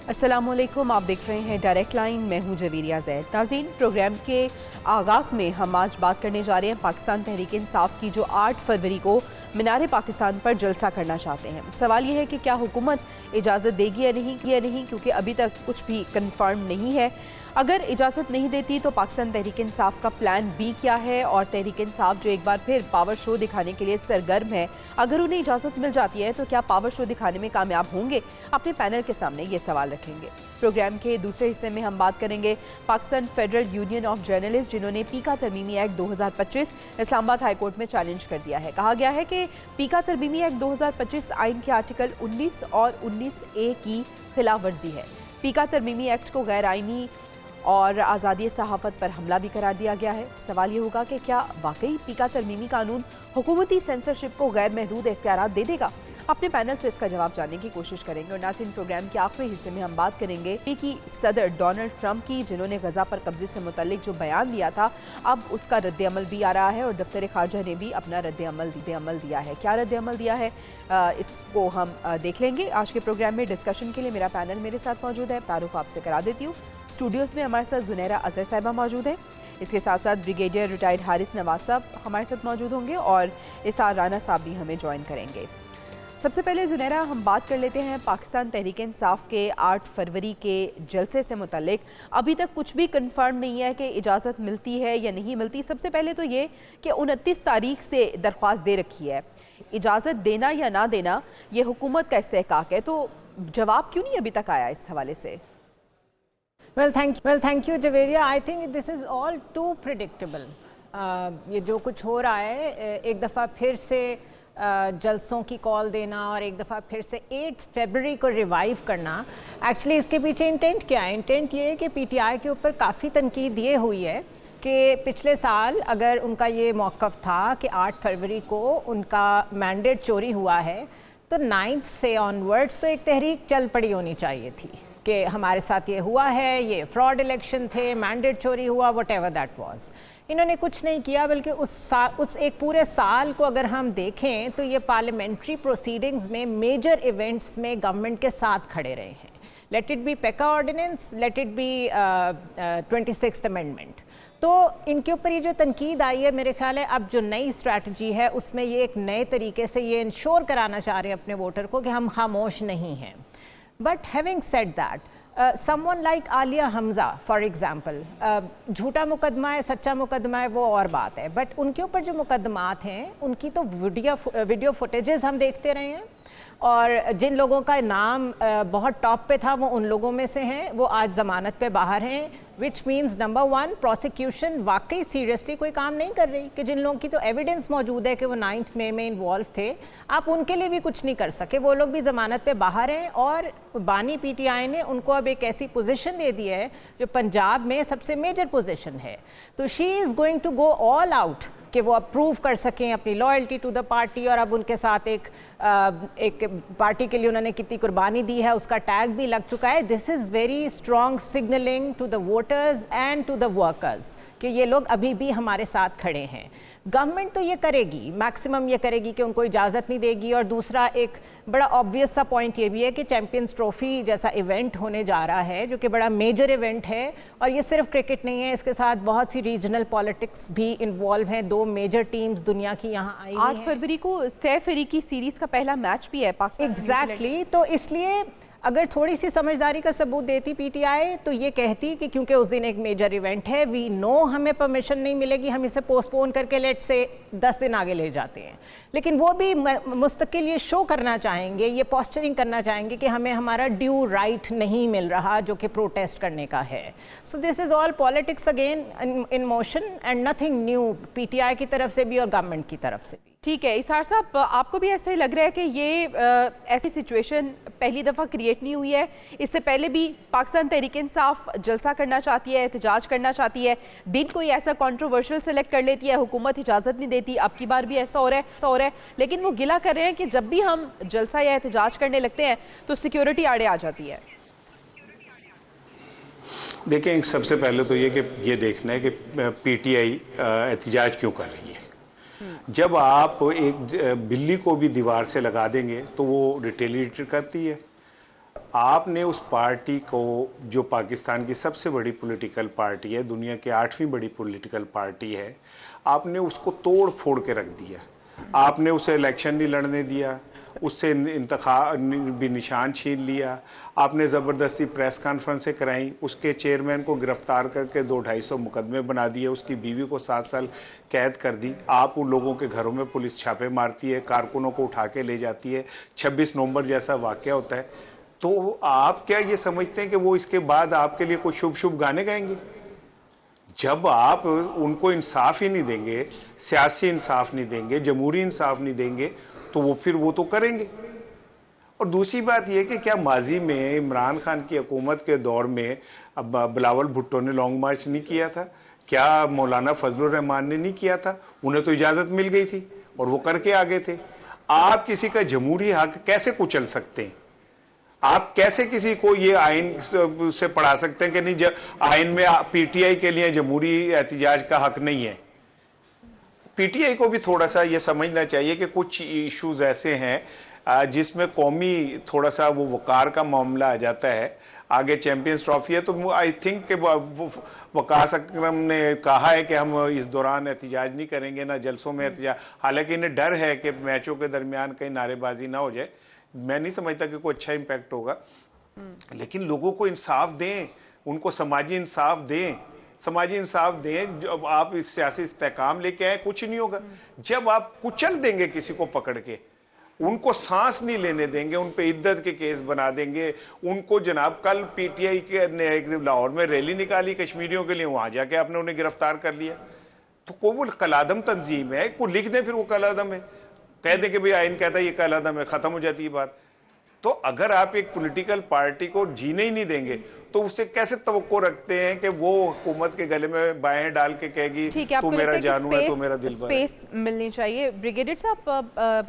अस्सलामुअलैकुम, आप देख रहे हैं डायरेक्ट लाइन। मैं हूं जवीरिया ज़ैद। नाज़रीन, प्रोग्राम के आगाज़ में हम आज बात करने जा रहे हैं पाकिस्तान तहरीक इंसाफ की, जो 8 फरवरी को मीनार पाकिस्तान पर जलसा करना चाहते हैं। सवाल ये है कि क्या हुकूमत इजाज़त देगी या नहीं, क्योंकि अभी तक कुछ भी कन्फर्म नहीं है। अगर इजाज़त नहीं देती तो पाकिस्तान तहरीक इंसाफ का प्लान बी क्या है, और तहरीक इंसाफ जो एक बार फिर पावर शो दिखाने के लिए सरगर्म है, अगर उन्हें इजाज़त मिल जाती है तो क्या पावर शो दिखाने में कामयाब होंगे? अपने पैनल के सामने ये सवाल रखेंगे। प्रोग्राम के दूसरे हिस्से में हम बात करेंगे Pakistan federal union of journalist, जिन्होंने पीका तरमीमी एक्ट 2025 इस्लामाबाद हाई कोर्ट में चैलेंज कर दिया है। कहा गया है कि पीका तरमीमी एक्ट 2025 आइन के आर्टिकल 19 और 19A की खिलाफ वर्जी है। पीका तरमीमी एक्ट को गैर आइनी और आज़ादी सहाफ़त पर हमला भी करार दिया गया है। सवाल ये होगा कि क्या वाकई पीका तरमीमी कानून हुकूमती सेंसरशिप को गैर महदूद इख्तियारात दे देगा? अपने पैनल से इसका जवाब जानने की कोशिश करेंगे। और नाज़रीन, प्रोग्राम के आखिरी हिस्से में हम बात करेंगे की सदर डोनाल्ड ट्रंप की, जिन्होंने गजा पर कब्जे से मुतल्लिक जो बयान दिया था, अब उसका रद्द-ए-अमल भी आ रहा है और दफ्तर खारजा ने भी अपना रद्द-ए-अमल दिया है। क्या रद्द-ए-अमल दिया है, इसको हम देख लेंगे। आज के प्रोग्राम में डिस्कशन के लिए मेरा पैनल मेरे साथ मौजूद है। तारुफ आपसे करा देती हूँ। स्टूडियोज़ में हमारे साथ जुनैरा अजहर साहिबा मौजूद है। इसके साथ साथ ब्रिगेडियर रिटायर्ड हारिस नवाज साहब हमारे साथ मौजूद होंगे और इसार राना साहब भी हमें ज्वाइन करेंगे। सबसे पहले जुनैरा, हम बात कर लेते हैं पाकिस्तान तहरीक इंसाफ के 8 फरवरी के जलसे से मुतल्लिक। अभी तक कुछ भी कंफर्म नहीं है कि इजाज़त मिलती है या नहीं मिलती। सबसे पहले तो ये कि 29 तारीख से दरख्वास्त दे रखी है। इजाज़त देना या ना देना ये हुकूमत का इस्तेहकाक है, तो जवाब क्यों नहीं अभी तक आया इस हवाले से? Well, thank you, Javeria. I think this is all too predictable. ये जो कुछ हो रहा है, एक दफ़ा फिर से जलसों की कॉल देना और एक दफ़ा फिर से 8 फरवरी को रिवाइव करना, एक्चुअली इसके पीछे इंटेंट क्या है? इंटेंट ये है कि पीटीआई के ऊपर काफ़ी तनकीद ये हुई है कि पिछले साल अगर उनका ये मौक़िफ़ था कि 8 फरवरी को उनका मैंडेट चोरी हुआ है, तो 9 से ऑनवर्ड्स तो एक तहरीक चल पड़ी होनी चाहिए थी कि हमारे साथ ये हुआ है, ये फ्रॉड इलेक्शन थे, मैंडेट चोरी हुआ, व्हाटएवर दैट वाज। इन्होंने कुछ नहीं किया, बल्कि उस एक पूरे साल को अगर हम देखें तो ये पार्लियामेंट्री प्रोसीडिंग्स में मेजर इवेंट्स में गवर्नमेंट के साथ खड़े रहे हैं। Let it be PECA ordinance, let it be 26th amendment. तो इनके ऊपर ये जो तनकीद आई है, मेरे ख्याल है अब जो नई स्ट्रैटेजी है उसमें ये एक नए तरीके से ये इंश्योर कराना चाह रहे हैं अपने वोटर को कि हम खामोश नहीं हैं। But having said that, someone like Alia Hamza for example, झूठा मुकदमा है, सच्चा मुकदमा है, वो और बात है, बट उनके ऊपर जो मुकदमात हैं उनकी तो वीडियो फुटेजेस हम देखते रहे हैं, और जिन लोगों का नाम बहुत टॉप पे था वो उन लोगों में से हैं, वो आज ज़मानत पे बाहर हैं, विच मीन्स नंबर 1, प्रोसिक्यूशन वाकई सीरियसली कोई काम नहीं कर रही कि जिन लोगों की तो एविडेंस मौजूद है कि वो 9 मई में इन्वॉल्व थे, आप उनके लिए भी कुछ नहीं कर सके, वो लोग भी ज़मानत पे बाहर हैं। और बानी पीटीआई ने उनको अब एक ऐसी पोजीशन दे दी है जो पंजाब में सबसे मेजर पोजीशन है, तो she is going to go all out कि वो अप्रूव कर सकें अपनी लॉयल्टी टू द पार्टी। और अब उनके साथ एक पार्टी के लिए उन्होंने कितनी कुर्बानी दी है उसका टैग भी लग चुका है। This is very strong signalling to the voters and to the workers कि ये लोग अभी भी हमारे साथ खड़े हैं। गवर्नमेंट तो ये करेगी, मैक्सिमम ये करेगी कि उनको इजाज़त नहीं देगी। और दूसरा एक बड़ा ऑब्वियस सा पॉइंट ये भी है कि चैम्पियंस ट्रॉफी जैसा इवेंट होने जा रहा है, जो कि बड़ा मेजर इवेंट है, और ये सिर्फ क्रिकेट नहीं है, इसके साथ बहुत सी रीजनल पॉलिटिक्स भी इन्वॉल्व हैं। 2 मेजर टीम्स दुनिया की यहाँ आई हैं। 8 फरवरी को सैफ अली की सीरीज़ का पहला मैच भी है पाकिस्तान। एग्जैक्टली, तो इसलिए अगर थोड़ी सी समझदारी का सबूत देती पीटीआई तो ये कहती कि क्योंकि उस दिन एक मेजर इवेंट है, वी नो हमें परमिशन नहीं मिलेगी, हम इसे पोस्टपोन करके लेट से 10 दिन आगे ले जाते हैं। लेकिन वो भी मुस्तकिल ये शो करना चाहेंगे, ये पोस्चरिंग करना चाहेंगे कि हमें हमारा ड्यू राइट नहीं मिल रहा जो कि प्रोटेस्ट करने का है। So this is all politics again in motion and nothing new, PTI की तरफ से भी और गवर्नमेंट की तरफ से भी। ठीक है इसार साहब, आपको भी ऐसा ही लग रहा है कि ये ऐसी सिचुएशन पहली दफ़ा क्रिएट नहीं हुई है? इससे पहले भी पाकिस्तान तहरीक इंसाफ जलसा करना चाहती है, एहतजाज करना चाहती है, दिन कोई ऐसा कंट्रोवर्शियल सेलेक्ट कर लेती है, हुकूमत इजाज़त नहीं देती। अब की बार भी ऐसा हो रहा है, लेकिन वो गिला कर रहे हैं कि जब भी हम जलसा या एहतजाज करने लगते हैं तो सिक्योरिटी आड़े आ जाती है। देखें, सबसे पहले तो ये कि ये देखना है कि पीटीआई एहतजाज क्यों कर रही है। जब आप एक बिल्ली को भी दीवार से लगा देंगे तो वो रिटेलिएट करती है। आपने उस पार्टी को, जो पाकिस्तान की सबसे बड़ी पॉलिटिकल पार्टी है, दुनिया की 8वीं बड़ी पॉलिटिकल पार्टी है, आपने उसको तोड़ फोड़ के रख दिया। आपने उसे इलेक्शन नहीं लड़ने दिया, उससे इंतखाब भी निशान छीन लिया। आपने ज़बरदस्ती प्रेस कॉन्फ्रेंसें कराई, उसके चेयरमैन को गिरफ्तार करके 200-250 मुकदमे बना दिए, उसकी बीवी को 7 साल कैद कर दी। आप उन लोगों के घरों में पुलिस छापे मारती है, कारकुनों को उठा के ले जाती है। 26 नवंबर जैसा वाक़या होता है। तो आप क्या ये समझते हैं कि वो इसके बाद आपके लिए कोई शुभ शुभ गाने गाएंगे? जब आप उनको इंसाफ ही नहीं देंगे, सियासी इंसाफ नहीं देंगे, जमहूरी इंसाफ नहीं देंगे, तो वो फिर वो तो करेंगे। और दूसरी बात यह कि क्या माजी में इमरान खान की हुकूमत के दौर में अब बिलावल भुट्टो ने लॉन्ग मार्च नहीं किया था? क्या मौलाना फजलुर रहमान ने नहीं किया था? उन्हें तो इजाज़त मिल गई थी और वो करके आ गए थे। आप किसी का जमहूरी हक कैसे कुचल सकते हैं? आप कैसे किसी को ये आइन से पढ़ा सकते हैं कि नहीं, आइन में पीटीआई के लिए जमहूरी एहतिजाज का हक नहीं है? पीटीआई को भी थोड़ा सा ये समझना चाहिए कि कुछ इश्यूज ऐसे हैं जिसमें कौमी थोड़ा सा वो वकार का मामला आ जाता है। आगे चैंपियंस ट्रॉफी है, तो आई थिंक कि वकास अकरम ने कहा है कि हम इस दौरान एहतिजाज नहीं करेंगे, ना जलसों में एहतिजाज। हालांकि इन्हें डर है कि मैचों के दरमियान कहीं नारेबाजी ना हो जाए। मैं नहीं समझता कि कोई अच्छा इम्पैक्ट होगा, लेकिन लोगों को इंसाफ दें, उनको समाजी इंसाफ दें, समाजी इंसाफ दें। जब आप इस सियासी इस्तेहकाम लेके आए, कुछ नहीं होगा। जब आप कुचल देंगे किसी को पकड़ के, उनको सांस नहीं लेने देंगे, उन पे इद्दत के केस बना देंगे, उनको जनाब कल पीटीआई के ने लाहौर में रैली निकाली कश्मीरियों के लिए, वहां जाके आपने उन्हें गिरफ्तार कर लिया। तो को वो कलादम तंजीम है, को लिख दें फिर वो कलादम है, कह दें कि भाई आइन कहता है ये कलादम है, खत्म हो जाती है बात। तो अगर आप एक पॉलिटिकल पार्टी को जीने ही नहीं देंगे तो उससे कैसे तवक्को रखते हैं कि वो हुकूमत के गले में बाएं डाल के कहेगी तू मेरा जानू है, तू मेरा दिलबर है। स्पेस मिलनी चाहिए। ब्रिगेडियर साहब,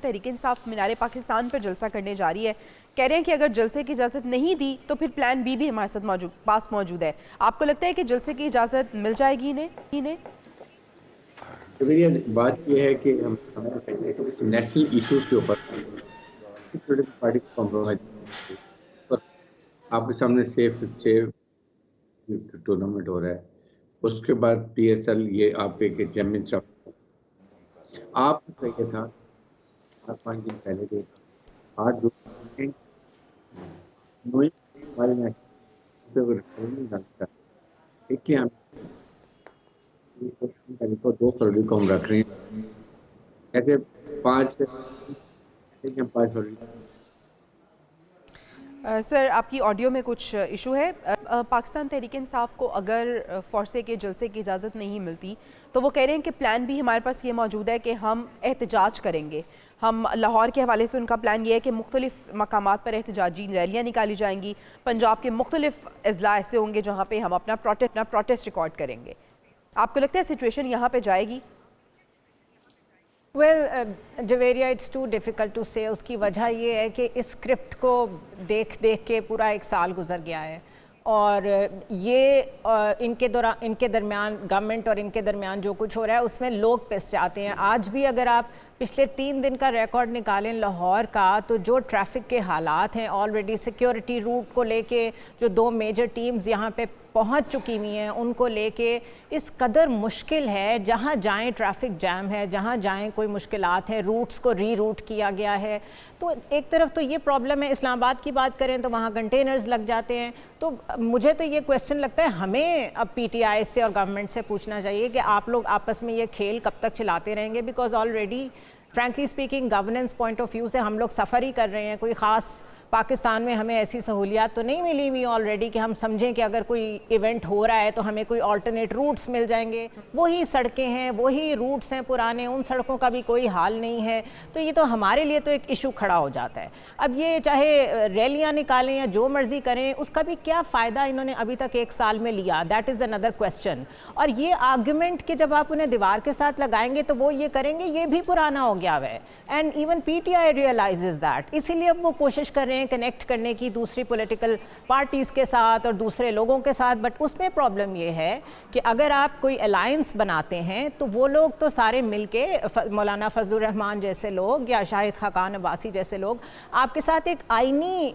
तहरीक इंसाफ मीनार पाकिस्तान पर जलसा करने जा रही है, कह रहे हैं कि अगर जलसे की इजाज़त नहीं दी तो फिर प्लान बी भी हमारे साथ पास मौजूद है। आपको लगता है कि जलसे की इजाज़त मिल जाएगी इन्हें? बात यह है कि हम नेशनल इश्यूज के ऊपर पार्टी को कॉम्प्रोमाइज, पर आपके सामने सेफ टूर्नामेंट हो रहा है, उसके बाद पीएसएल, ये आपके चैंपियनशिप आप चाहिए था 4-5 दिन पहले के 8 जून को 2 फरवरी को हम रख रहे हैं, ऐसे 5 फरवरी। सर, आपकी ऑडियो में कुछ इशू है। पाकिस्तान तहरीक इंसाफ को अगर फोर्से के जलसे की इजाज़त नहीं मिलती तो वो कह रहे हैं कि प्लान भी हमारे पास ये मौजूद है कि हम एहतजाज करेंगे। हम लाहौर के हवाले से उनका प्लान ये है कि मुख्तलिफ मकामात पर एहतजाजी रैलियाँ निकाली जाएंगी। पंजाब के मुख्तलिफ अजला ऐसे होंगे जहाँ पर हम अपना प्रोटेस्ट रिकॉर्ड करेंगे। आपको लगता है सिचुएशन यहाँ पे जाएगी? Well Javeria, it's too difficult to say. उसकी वजह ये है कि इस स्क्रिप्ट को देख के पूरा 1 साल गुजर गया है और ये इनके दरमियान गवर्नमेंट और इनके दरमियान जो कुछ हो रहा है उसमें लोग पिस जाते हैं। आज भी अगर आप पिछले 3 दिन का रिकॉर्ड निकालें लाहौर का, तो जो ट्रैफिक के हालात हैं, ऑलरेडी सिक्योरिटी रूट को लेके जो 2 मेजर टीम्स यहाँ पे पहुँच चुकी हुई हैं, उनको लेके इस कदर मुश्किल है। जहाँ जाएं ट्रैफिक जैम है, जहाँ जाएं कोई मुश्किलात हैं, रूट्स को रीरूट किया गया है। तो एक तरफ तो ये प्रॉब्लम है। इस्लामाबाद की बात करें तो वहाँ कंटेनर्स लग जाते हैं। तो मुझे तो ये क्वेश्चन लगता है हमें अब पीटीआई से और गवर्नमेंट से पूछना चाहिए कि आप लोग आपस में ये खेल कब तक चलाते रहेंगे? Because already frankly speaking governance point of view से हम लोग सफ़र ही कर रहे हैं। कोई ख़ास पाकिस्तान में हमें ऐसी सहूलियात तो नहीं मिली हुई ऑलरेडी कि हम समझें कि अगर कोई इवेंट हो रहा है तो हमें कोई अल्टरनेट रूट्स मिल जाएंगे। वही सड़कें हैं, वही रूट्स हैं पुराने, उन सड़कों का भी कोई हाल नहीं है। तो ये तो हमारे लिए तो एक इशू खड़ा हो जाता है। अब ये चाहे रैलियाँ निकालें या जो मर्जी करें, उसका भी क्या फ़ायदा इन्होंने अभी तक 1 साल में लिया? That is another question. और ये आर्ग्यूमेंट कि जब आप उन्हें दीवार के साथ लगाएंगे तो वो ये करेंगे, ये भी पुराना हो गया है। And even PTI realises that, इसीलिए अब वो कोशिश कर रहे हैं हैं कनेक्ट करने की दूसरी पॉलिटिकल पार्टीज़ के साथ और दूसरे लोगों के साथ, बट उसमें प्रॉब्लम ये है कि अगर आप कोई अलायंस बनाते हैं तो वो लोग तो सारे मिलके मौलाना फजलुर रहमान जैसे लोग या शाहिद खाकान अब्बासी जैसे लोग आपके साथ एक आईनी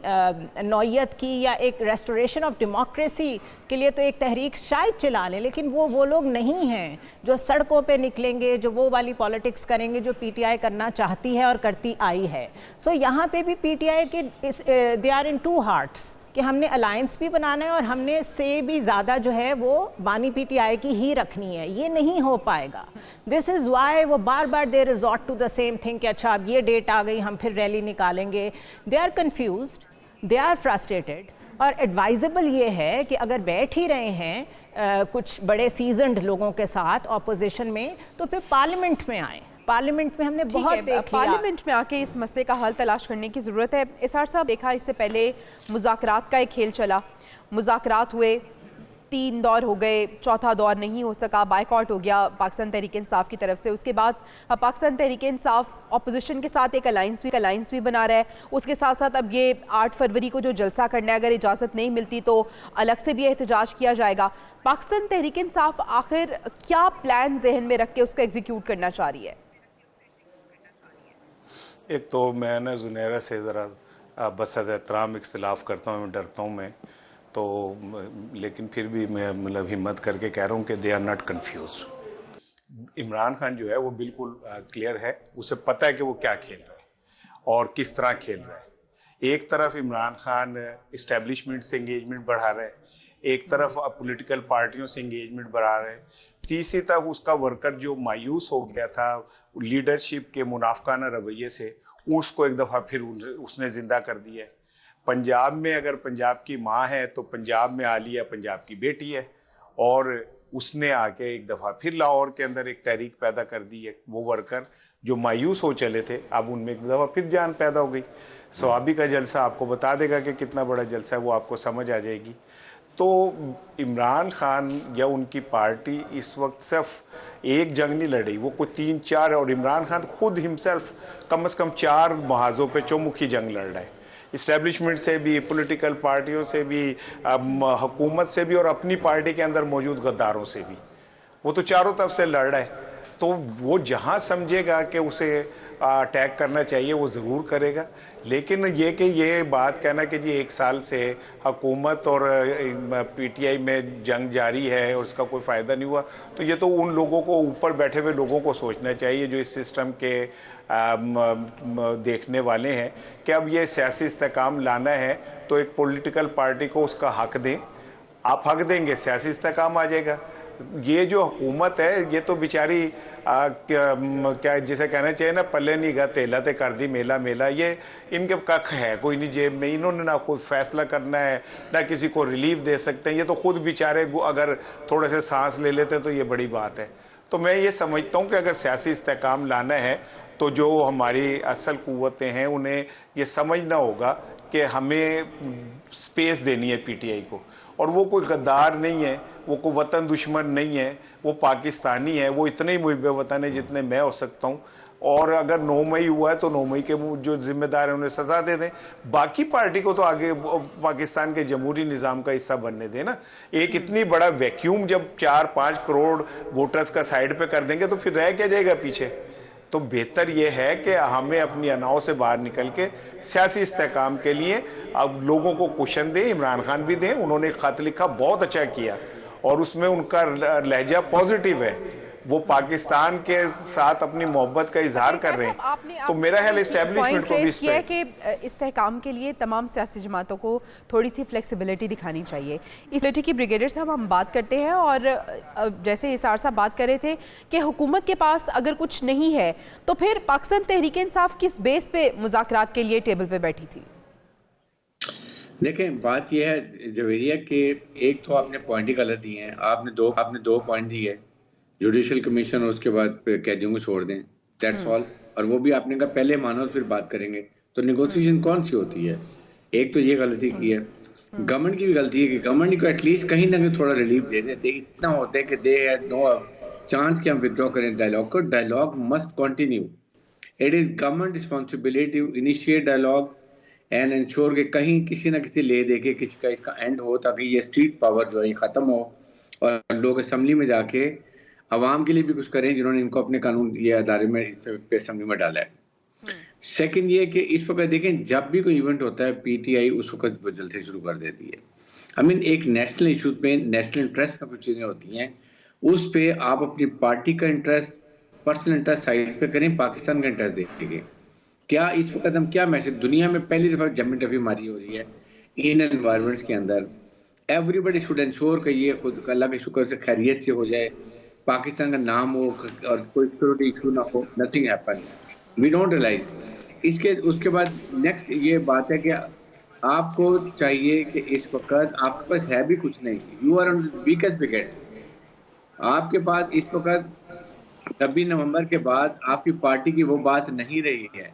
नौयत की या एक रेस्टोरेशन ऑफ डेमोक्रेसी के लिए तो एक तहरीक शायद चला लें, लेकिन वो लोग नहीं हैं जो सड़कों पे निकलेंगे, जो वो वाली पॉलिटिक्स करेंगे जो पीटीआई करना चाहती है और करती आई है। सो यहाँ पे भी पीटीआई के they are in two hearts कि हमने अलायंस भी बनाना है और हमने से भी ज़्यादा जो है वो बानी पीटीआई की ही रखनी है। ये नहीं हो पाएगा। दिस इज़ वाई वो बार बार they resort to the same thing कि अच्छा अब ये डेट आ गई हम फिर रैली निकालेंगे। They are confused, they are frustrated. और एडवाइजेबल ये है कि अगर बैठ ही रहे हैं कुछ बड़े सीजनड लोगों के साथ ऑपोजिशन में, तो फिर पार्लियामेंट में आए। पार्लियामेंट में हमने बहुत देख लिया, पार्लियामेंट में आके इस मसले का हल तलाश करने की ज़रूरत है। इसार साहब, देखा इससे पहले मुज़ाकरात का एक खेल चला, मुज़ाकरात हुए, 3 दौर हो गए, चौथा दौर नहीं हो सका, बायकॉट हो गया पाकिस्तान तहरीक इंसाफ की तरफ से। उसके बाद पाकिस्तान तहरीक इंसाफ ऑपोजिशन के साथ एक अलायंस भी बना रहा है। उसके साथ साथ अब ये 8 फरवरी को जो जलसा करना है, अगर इजाज़त नहीं मिलती तो अलग से भी एहतजाज किया जाएगा। पाकिस्तान तहरीक इंसाफ आखिर क्या प्लान जहन में रख के उसको एग्जीक्यूट करना चाह रही है? एक तो मैं ना जुनैरा से ज़रा बसद एहतराम इख्तिलाफ करता हूँ, डरता हूँ मैं तो, लेकिन फिर भी मैं मतलब हिम्मत करके कह रहा हूँ कि they are not confuse. Imran Khan जो है वो बिल्कुल क्लियर है, उसे पता है कि वो क्या खेल रहा है और किस तरह खेल रहा है। एक तरफ इमरान खान इस्टेब्लिशमेंट से इंगेजमेंट बढ़ा रहा है, एक तरफ पॉलिटिकल पार्टियों से इंगेजमेंट बढ़ा रहे हैं, तीसरी तरफ उसका वर्कर जो मायूस हो गया था लीडरशिप के मुनाफकाना रवैये से, उसको एक दफ़ा फिर उसने ज़िंदा कर दिया है। पंजाब में अगर पंजाब की माँ है तो पंजाब में आलिया पंजाब की बेटी है, और उसने आके एक दफ़ा फिर लाहौर के अंदर एक तहरीक पैदा कर दी है। वो वर्कर जो मायूस हो चले थे, अब उनमें एक दफ़ा फिर जान पैदा हो गई। सवाबी का जलसा आपको बता देगा कि कितना बड़ा जलसा है, वो आपको समझ आ जाएगी। तो इमरान खान या उनकी पार्टी इस वक्त सिर्फ एक जंग नहीं लड़ी, वो कोई 3-4, और इमरान खान खुद हिमसेल्फ कम से कम 4 महाजों पे चौमुखी जंग लड़ रहा है। इस्टेब्लिशमेंट से भी, पॉलिटिकल पार्टियों से भी, हुकूमत से भी, और अपनी पार्टी के अंदर मौजूद गद्दारों से भी। वो तो चारों तरफ से लड़ रहा है। तो वो जहाँ समझेगा कि उसे अटैक करना चाहिए वो ज़रूर करेगा। लेकिन ये बात कहना कि जी 1 साल से हुकूमत और पीटीआई में जंग जारी है और उसका कोई फ़ायदा नहीं हुआ, तो ये तो उन लोगों को, ऊपर बैठे हुए लोगों को सोचना चाहिए जो इस सिस्टम के देखने वाले हैं कि अब ये सियासी इस्तेकाम लाना है तो एक पॉलिटिकल पार्टी को उसका हक दें। आप हक देंगे, सियासी इस्तेकाम आ जाएगा। ये जो हुकूमत है ये तो बेचारी क्या जिसे कहना चाहिए ना, पल्ले नहीं गा तेला ते कर दी मेला मेला। ये इनके कख है कोई नहीं जेब में, इन्होंने ना कोई फैसला करना है ना किसी को रिलीफ दे सकते हैं। ये तो खुद बेचारे अगर थोड़े से सांस ले लेते हैं तो ये बड़ी बात है। तो मैं ये समझता हूँ कि अगर सियासी इस्तेकाम लाना है तो जो हमारी असल कुव्वतें हैं उन्हें ये समझना होगा कि हमें स्पेस देनी है पीटीआई को। और वो कोई गद्दार नहीं है, वो कोई वतन दुश्मन नहीं है, वो पाकिस्तानी है, वो इतने ही मुहिब वतन है जितने मैं हो सकता हूँ। और अगर 9 मई हुआ है तो 9 मई के जो जिम्मेदार हैं उन्हें सजा दे दें। बाकी पार्टी को तो आगे पाकिस्तान के जमहूरी निज़ाम का हिस्सा बनने दें ना। एक इतनी बड़ा वैक्यूम जब 4-5 करोड़ वोटर्स का साइड पे कर देंगे तो फिर रह क्या जाएगा पीछे। तो बेहतर ये है कि हमें अपनी अनाव से बाहर निकल के सियासी इस्तेकाम के लिए अब लोगों को कुशन दें। इमरान खान भी दें, उन्होंने खत लिखा, बहुत अच्छा किया और उसमें उनका लहजा पॉजिटिव है, वो पाकिस्तान के साथ अपनी मोहब्बत का इजहार कर रहे हैं। तो मेरा ख्याल एस्टेब्लिशमेंट को भी इस पे कि इस्तेहकाम के लिए तमाम सियासी जमातों को थोड़ी सी फ्लेक्सिबिलिटी दिखानी चाहिए। इस बेटे की ब्रिगेडियर साहब हम बात करते हैं, और जैसे इसार साहब बात कर रहे थे कि हुकूमत के पास अगर कुछ नहीं है तो फिर पाकिस्तान तहरीक इंसाफ किस बेस पे मुज़ाकरात के लिए टेबल पे बैठी थी? देखें, बात यह है जवेरिया कि एक तो आपने पॉइंट ही गलत दिए हैं। आपने दो पॉइंट दिए, जुडिशल कमीशन और उसके बाद कैदियों को छोड़ दें, दैट्स ऑल। और वो भी आपने कहा पहले मानो फिर बात करेंगे। तो नेगोशिएशन कौन सी होती है? एक तो ये गलती की है। गवर्नमेंट की भी गलती है कि गवर्नमेंट को एटलीस्ट कहीं ना कहीं थोड़ा रिलीफ दे देते। इतना होता है कि दे हैड नो चांस कि हम विथड्रॉ करें डायलॉग को। Dialogue must continue. It is government responsibility to initiate dialogue, and ensure कि कहीं किसी ना किसी ले दे के किसी का इसका एंड हो, ताकि ये स्ट्रीट पावर जो है ये ख़त्म हो और लोग असेंबली में जाके अवाम के लिए भी कुछ करें जिन्होंने इनको अपने कानून ये अदारे में इस पे असेंबली में डाला है। सेकंड ये कि इस वक्त देखें, जब भी कोई इवेंट होता है पीटीआई उस वक्त वो जल्दी शुरू कर देती है। आई मीन एक नेशनल इशू पे, नेशनल इंटरेस्ट में कुछ चीज़ें होती हैं, उस पे आप अपनी पार्टी का इंटरेस्ट, पर्सनल इंटरेस्ट साइड पे करें, पाकिस्तान का इंटरेस्ट देखेंगे। क्या इस वक्त हम क्या मैसेज, दुनिया में पहली दफ़ा जम्मी टफी मारी हो रही है इन एनवायरमेंट्स के अंदर, एवरीबडी शुड इंश्योर कि ये खुद अल्लाह के शुक्र से खैरियत से हो जाए, पाकिस्तान का नाम हो और कोई सिक्योरिटी इशू ना हो, nothing happen, we don't realise. इसके उसके बाद नेक्स्ट ये बात है कि आपको चाहिए कि इस वक्त आपके पास है भी कुछ नहीं, you are on weakest wicket. आपके पास इस वक्त 26 नवंबर के बाद आपकी पार्टी की वो बात नहीं रही है।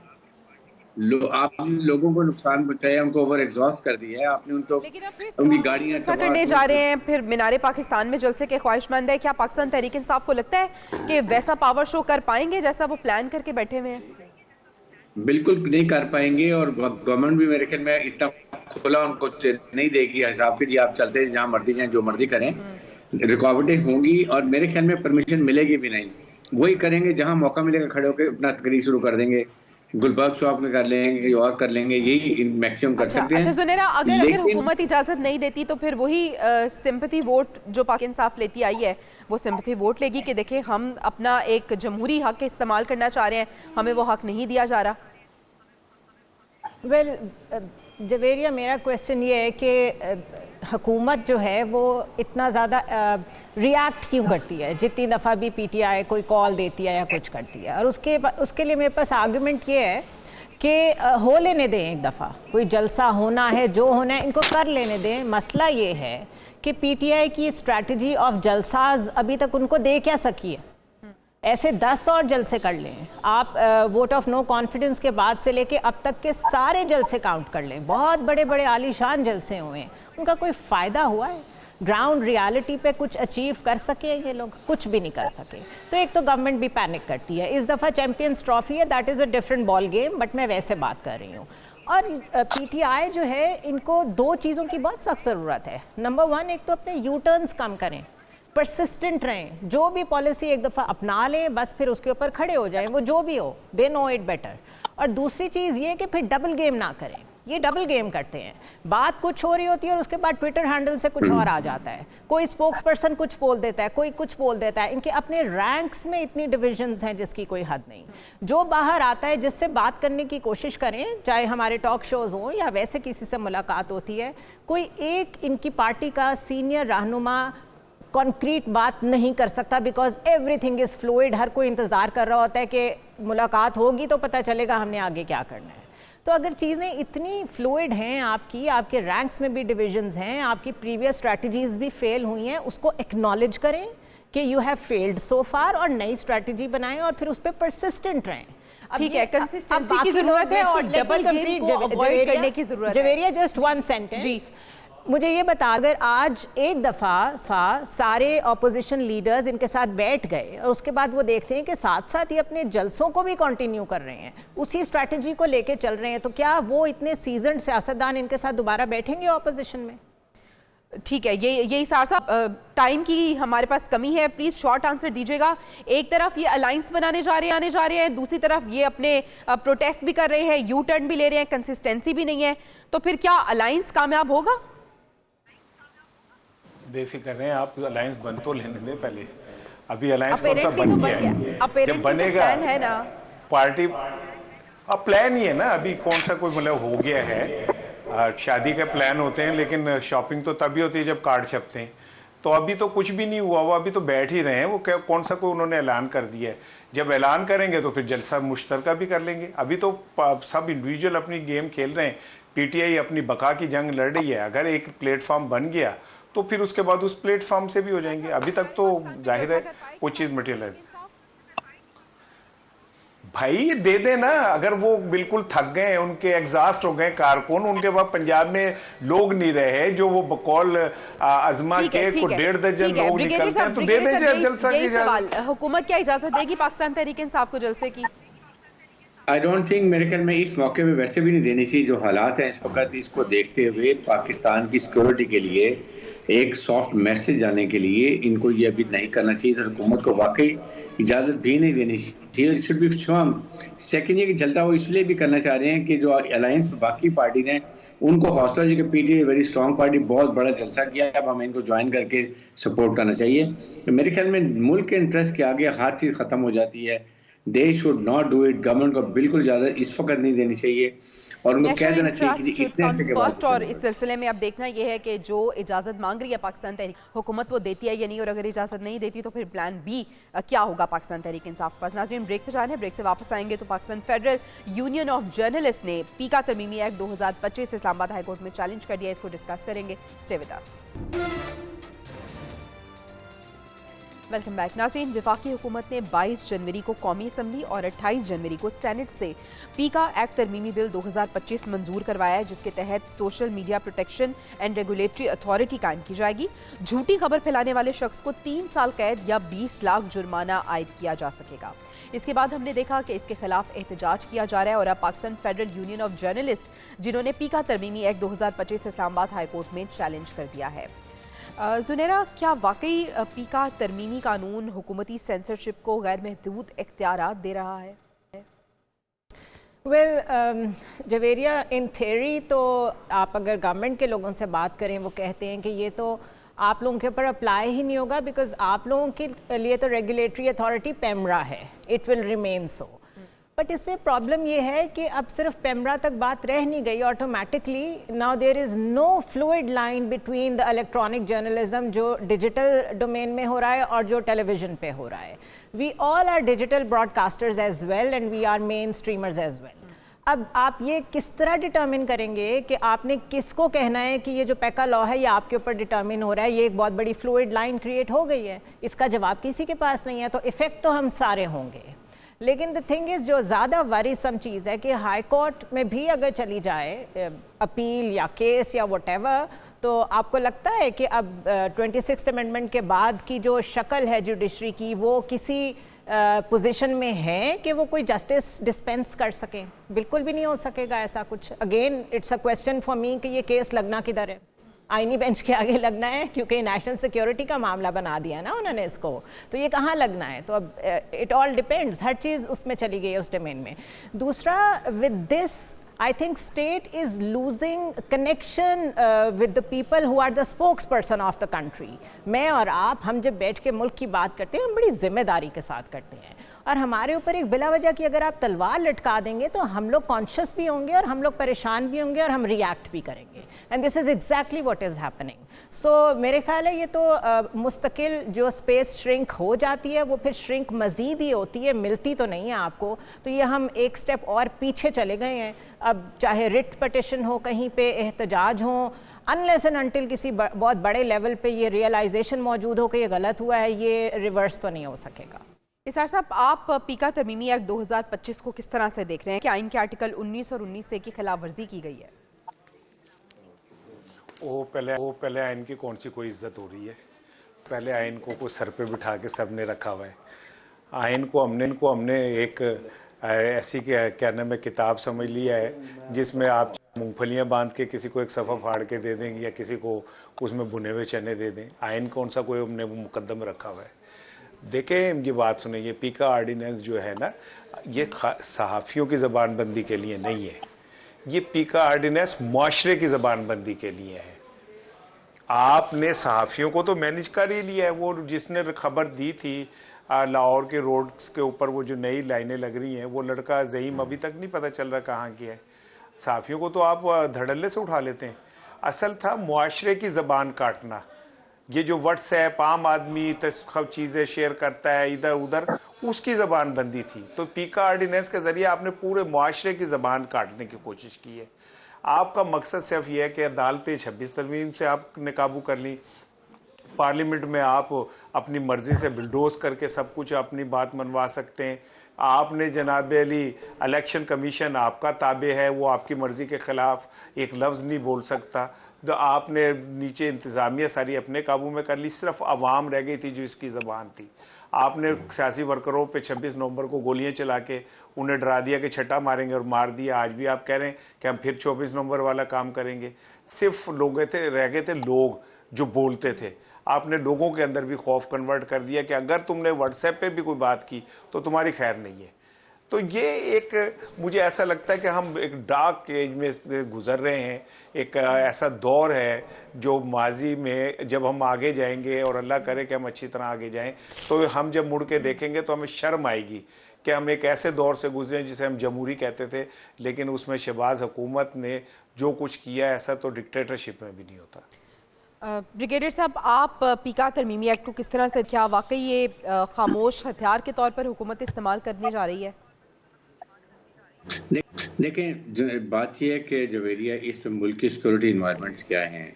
आपने लोगों को नुकसान पहुंचाया, उनको ओवर एग्जॉस्ट कर दिया है आपने, उनको उनकी गाड़ियां करने जा रहे हैं, फिर मीनारे पाकिस्तान में जलसे के ख्वाहिशमंद है। क्या पाकिस्तान तहरीक इंसाफ को लगता है कि वैसा पावर शो कर पाएंगे जैसा वो प्लान करके बैठे हुए हैं? बिल्कुल नहीं कर पाएंगे, और गवर्नमेंट भी मेरे ख्याल में इतना खुला उनको नहीं देगी हिसाब के, जी आप चलते जहाँ मर्जी जाए, जो मर्जी करें। रुकावटें होंगी और मेरे ख्याल में परमिशन मिलेगी भी नहीं। वही करेंगे जहाँ मौका मिलेगा खड़े होकर अपना तकरीर शुरू कर देंगे, गुलबर्ग चौक में कर लेंगे और कर लेंगे, यही मैक्सिमम कर सकते हैं। अच्छा सुनेरा, अगर हुकूमत इजाजत नहीं देती तो फिर वही सिंपैथी वोट जो पाक इंसाफ लेती आई है वो सिंपैथी वोट लेगी कि देखिए हम अपना एक जमहूरी हक इस्तेमाल करना चाह रहे हैं, हमें वो हक नहीं दिया जा रहा। वेल जवेरिया, मेरा क्वेश्चन ये है कि हुकूमत जो है वो इतना ज़्यादा रिएक्ट क्यों करती है? जितनी दफ़ा भी पीटीआई कोई कॉल देती है या कुछ करती है, और उसके लिए मेरे पास आर्गुमेंट ये है कि हो लेने दें, एक दफ़ा कोई जलसा होना है, जो होना है इनको कर लेने दें। मसला ये है कि पीटीआई की स्ट्रैटेजी ऑफ जलसाज अभी तक उनको दे क्या सकी है। ऐसे 10 और जलसे कर लें आप, वोट ऑफ नो कॉन्फिडेंस के बाद से लेके अब तक के सारे जलसे काउंट कर लें, बहुत बड़े बड़े आलीशान जलसे हुए हैं, उनका कोई फ़ायदा हुआ है? ग्राउंड रियलिटी पे कुछ अचीव कर सके ये लोग? कुछ भी नहीं कर सके। तो एक तो गवर्नमेंट भी पैनिक करती है। इस दफ़ा चैम्पियंस ट्रॉफी है, that is a different ball game, but मैं वैसे बात कर रही हूँ। और पीटीआई जो है, इनको दो चीज़ों की बहुत सख्त ज़रूरत है। नंबर 1, एक तो अपने यू टर्न्स कम करें, परसिस्टेंट रहें, जो भी पॉलिसी एक दफ़ा अपना लें बस फिर उसके ऊपर खड़े हो जाएं, वो जो भी हो, दे नो इट बेटर। और दूसरी चीज़ ये कि फिर डबल गेम ना करें, ये डबल गेम करते हैं, बात कुछ हो रही होती है और उसके बाद ट्विटर हैंडल से कुछ और आ जाता है, कोई स्पोक्स पर्सन कुछ बोल देता है, कोई कुछ बोल देता है। इनके अपने रैंक्स में इतनी डिविजन्स हैं जिसकी कोई हद नहीं। जो बाहर आता है जिससे बात करने की कोशिश करें, चाहे हमारे टॉक शोज़ हों या वैसे किसी से मुलाकात होती है, कोई एक इनकी पार्टी का सीनियर रहनुमा कॉन्क्रीट बात नहीं कर सकता, बिकॉज एवरीथिंग इज़ फ्लूइड। हर कोई इंतज़ार कर रहा होता है कि मुलाकात होगी तो पता चलेगा हमने आगे क्या करना है। तो अगर चीज़ें इतनी फ्लूइड हैं, आपके रैंक्स में भी डिविजन्स हैं, आपकी प्रीवियस स्ट्रैटेजीज भी फेल हुई हैं, उसको एक्नॉलेज करें कि यू हैव फेल्ड सो फार और नई स्ट्रैटेजी बनाएं और फिर उस पर परसिस्टेंट रहें। ठीक है, कंसिस्टेंसी की जरूरत है और डबल गेम को अवॉइड करने की जरूरत है। जवेरिया, जस्ट 1 सेंटेंस, मुझे ये बता, अगर आज एक दफ़ा सारे ऑपोजिशन लीडर्स इनके साथ बैठ गए और उसके बाद वो देखते हैं कि साथ साथ ये अपने जलसों को भी कंटिन्यू कर रहे हैं, उसी स्ट्रैटेजी को लेके चल रहे हैं, तो क्या वो इतने सीजन्ड सियासतदान इनके साथ दोबारा बैठेंगे ऑपोजिशन में? ठीक है, ये सार साहब, टाइम की हमारे पास कमी है, प्लीज़ शॉर्ट आंसर दीजिएगा। एक तरफ ये अलायंस बनाने जा रहे हैं, दूसरी तरफ ये अपने प्रोटेस्ट भी कर रहे हैं, यू टर्न भी ले रहे हैं, कंसिस्टेंसी भी नहीं है, तो फिर क्या अलायंस कामयाब होगा? बेफिक्र हैं आप, अलायंस बन तो लेने दें पहले। अभी अलायंस कौन सा बन गया है? जब बनेगा है ना पार्टी, अब प्लान ही है ना, अभी कौन सा कोई मतलब हो गया है। शादी के प्लान होते हैं लेकिन शॉपिंग तो तभी होती है जब कार्ड छपते हैं। तो अभी तो कुछ भी नहीं हुआ, वो अभी तो बैठ ही रहे हैं। वो कौन सा कोई उन्होंने ऐलान कर दिया है। जब ऐलान करेंगे तो फिर जलसा मुश्तरका भी कर लेंगे। अभी तो सब इंडिविजुअल अपनी गेम खेल रहे हैं। पीटीआई अपनी बका की जंग लड़ रही है। अगर एक प्लेटफॉर्म बन गया तो फिर उसके बाद उस प्लेटफॉर्म से भी हो जाएंगे। अभी तक तो जाहिर है वो चीज मटेरियल है। भाई दे देना, अगर वो बिल्कुल थक गए, उनके एग्जॉस्ट हो गए कारकुन, उनके बाद पंजाब में लोग नहीं रहे जो वो बकौल अजमा के को 1.5 दर्जन लोग निकलते हैं, तो दे देंगे जलसा की इजाजत। हुकूमत क्या इजाजत देगी पाकिस्तान तहरीक इंसाफ को जलसे की? आई डोंट थिंक, मेरे ख्याल में इस मौके पे वैसे भी नहीं देनी चाहिए। जो हालात हैं इस वक्त, इसको देखते हुए पाकिस्तान की सिक्योरिटी के लिए एक सॉफ्ट मैसेज जाने के लिए इनको ये अभी नहीं करना चाहिए। तो हुकूमत को वाकई इजाज़त भी नहीं देनी चाहिए। It should be firm. Second ये कि जलता वो इसलिए भी करना चाह रहे हैं कि जो अलायंस में बाकी पार्टीज हैं उनको हौसला जो कि पीटीआई वेरी स्ट्रॉन्ग पार्टी, बहुत बड़ा जलसा किया, अब हमें इनको ज्वाइन करके सपोर्ट करना चाहिए। तो मेरे ख्याल में मुल्क के इंटरेस्ट के आगे हर चीज़ ख़त्म हो जाती है। They should not do it. Government को बिल्कुल ज़्यादा इस वक्त नहीं देनी चाहिए और उनको कह देना चाहिए कि इतने अरसे के बाद। और इस सिलसिले में अब देखना यह है कि जो इजाज़त मांग रही है पाकिस्तान तहरीक हुकूमत, वो देती है या नहीं, और अगर इजाज़त नहीं देती तो फिर प्लान बी क्या होगा पाकिस्तान तहरीक इंसाफ के पास। नाज़रीन, ब्रेक पे जाने, ब्रेक से वापस आएंगे तो Pakistan federal union of journalist ने पीका तरमीमी एक्ट 2025 इस्लामाबाद हाई कोर्ट में चैलेंज कर दिया। इसको डिस्कस करेंगे। Stay with us. Welcome back. नाज़रीन, वफाकी हुकूमत ने 22 जनवरी को कौमी असम्बली और 28 जनवरी को सेनेट से पीका एक्ट तरमीमी बिल 2025 मंजूर करवाया है, जिसके तहत social media protection and regulatory authority कायम की जाएगी। झूठी खबर फैलाने वाले शख्स को 3 साल कैद या 20 लाख जुर्माना आयद किया जा सकेगा। इसके बाद हमने देखा कि इसके खिलाफ एहतजाज किया जा रहा है और अब Pakistan federal union of journalist, जिन्होंने पीका तरमीमी एक्ट 2025 इस्लामाबाद हाई कोर्ट में चैलेंज कर दिया है। जुनेरा, क्या वाकई पीका तरमीमी कानून हुकूमती सेंसरशिप को गैर महदूद इख्तियारात दे रहा है? वेल जवेरिया, इन थ्योरी तो आप अगर गवर्नमेंट के लोगों से बात करें, वो कहते हैं कि ये तो आप लोगों के ऊपर अप्लाई ही नहीं होगा, बिकॉज आप लोगों के लिए तो रेगुलेटरी अथॉरिटी पेमरा है, it will remain so. But इसमें प्रॉब्लम ये है कि अब सिर्फ पेमरा तक बात रह नहीं गई। Automatically now there is no fluid line between the electronic journalism जो डिजिटल डोमेन में हो रहा है और जो टेलीविज़न पे हो रहा है। We all are digital broadcasters as well and we are main streamers as well. अब आप ये किस तरह डिटर्मिन करेंगे कि आपने किसको कहना है कि ये जो पैका लॉ है ये आपके ऊपर डिटर्मिन हो रहा है? ये एक बहुत बड़ी फ्लूइड लाइन क्रिएट हो गई है, इसका जवाब किसी के पास नहीं है। तो इफ़ेक्ट तो हम सारे होंगे, लेकिन द थिंग इज़ जो ज़्यादा वरीसम चीज़ है कि हाई कोर्ट में भी अगर चली जाए अपील या केस या व्हाटएवर, तो आपको लगता है कि अब 26th अमेंडमेंट के बाद की जो शक्ल है जुडिशरी की, वो किसी पोजीशन में है कि वो कोई जस्टिस डिस्पेंस कर सकें? बिल्कुल भी नहीं हो सकेगा ऐसा कुछ। Again it's a question for me कि ये केस लगना किधर है? आईनी बेंच के आगे लगना है, क्योंकि नेशनल सिक्योरिटी का मामला बना दिया ना उन्होंने इसको, तो ये कहाँ लगना है? तो अब इट ऑल डिपेंड्स, हर चीज़ उसमें चली गई है उस डोमेन में। दूसरा, with this I think state is losing connection with the people who are the spokesperson of the country. मैं और आप, हम जब बैठ के मुल्क की बात करते हैं, हम बड़ी जिम्मेदारी के साथ करते हैं, और हमारे ऊपर एक बिला वजह की अगर आप तलवार लटका देंगे तो हम लोग कॉन्शियस भी होंगे और हम लोग परेशान भी होंगे और हम रिएक्ट भी करेंगे। And this is exactly what is happening. So मेरे ख्याल है ये तो मुस्तकिल जो स्पेस श्रिंक हो जाती है वो फिर श्रिंक मज़ीद ही होती है, मिलती तो नहीं है आपको। तो ये हम एक स्टेप और पीछे चले गए हैं। अब चाहे रिट पटिशन हो, कहीं पे एहतजाज हो, अनलेस एंड अनटिल किसी बहुत बड़े लेवल पे ये रियलाइजेशन मौजूद हो कि ये गलत हुआ है, ये रिवर्स तो नहीं हो सकेगा। निसार साहब, आप पीका तरमीमी एक्ट 2025 को किस तरह से देख रहे हैं कि आइन के आर्टिकल 19 और 19 से की खिलाफ वर्जी की गई है? वो पहले आइन की कौन सी कोई इज्जत हो रही है? पहले आइन को सर पे बिठा के सब ने रखा हुआ है। आइन को हमने एक ऐसी क्या नाम है किताब समझ लिया है जिसमें आप मूंगफलियां बांध के किसी को एक सफ़ा फाड़ के दे देंगे या किसी को उसमें भुने हुए चने दे दें। आइन कौन सा कोई हमने मुकद्दम रखा हुआ है? देखें, ये बात सुने, ये पीका ऑर्डिनेंस जो है ना, ये सहाफ़ियों की ज़बानबंदी के लिए नहीं है। ये पीका ऑर्डिनेंस मुआशरे की ज़बानबंदी के लिए है। आपने सहाफ़ियों को तो मैनेज कर ही लिया है। वो जिसने खबर दी थी लाहौर के रोड्स के ऊपर वो जो नई लाइनें लग रही हैं, वो लड़का ज़हीम अभी तक नहीं पता चल रहा कहाँ की है। सहाफ़ियों को तो आप धड़ल्ले से उठा लेते हैं। असल था मुआशरे की ज़बान काटना। ये जो व्हाट्सएप आम आदमी सब चीज़ें शेयर करता है इधर उधर, उसकी ज़बान बंदी थी। तो पीका ऑर्डिनेंस के ज़रिए आपने पूरे मुआशरे की ज़बान काटने की कोशिश की है। आपका मकसद सिर्फ ये है कि अदालतें 26 तरमीम से आपने काबू कर ली, पार्लियामेंट में आप अपनी मर्ज़ी से बिल्डोज करके सब कुछ अपनी बात मनवा सकते हैं। आपने जनाब अली इलेक्शन कमीशन आपका ताबे है, वो आपकी मर्ज़ी के ख़िलाफ़ एक लफ्ज़ नहीं बोल सकता। तो आपने नीचे इंतज़ामिया सारी अपने काबू में कर ली, सिर्फ आवाम रह गई थी जो इसकी ज़बान थी। आपने सियासी वर्करों पे 26 नवंबर को गोलियां चला के उन्हें डरा दिया कि छट्टा मारेंगे और मार दिया। आज भी आप कह रहे हैं कि हम फिर 24 नवंबर वाला काम करेंगे। सिर्फ लोग रह गए थे लोग जो बोलते थे। आपने लोगों के अंदर भी खौफ कन्वर्ट कर दिया कि अगर तुमने व्हाट्सएप पे भी कोई बात की तो तुम्हारी खैर नहीं है। तो ये एक मुझे ऐसा लगता है कि हम एक डार्क एज में गुजर रहे हैं। एक ऐसा दौर है जो माजी में जब हम आगे जाएंगे, और अल्लाह करे कि हम अच्छी तरह आगे जाएं, तो हम जब मुड़ के देखेंगे तो हमें शर्म आएगी कि हम एक ऐसे दौर से गुजरे जिसे हम जमहूरी कहते थे, लेकिन उसमें शहबाज हुकूमत ने जो कुछ किया ऐसा तो डिक्टेटरशिप में भी नहीं होता। ब्रिगेडियर साहब, आप पीका तरमीमी एक्ट को किस तरह से, क्या वाकई ये खामोश हथियार के तौर पर हुकूमत इस्तेमाल करने जा रही है? देखें, बात यह है कि जवेरिया इस मुल्क की सिक्योरिटी इन्वायरमेंट्स क्या हैं।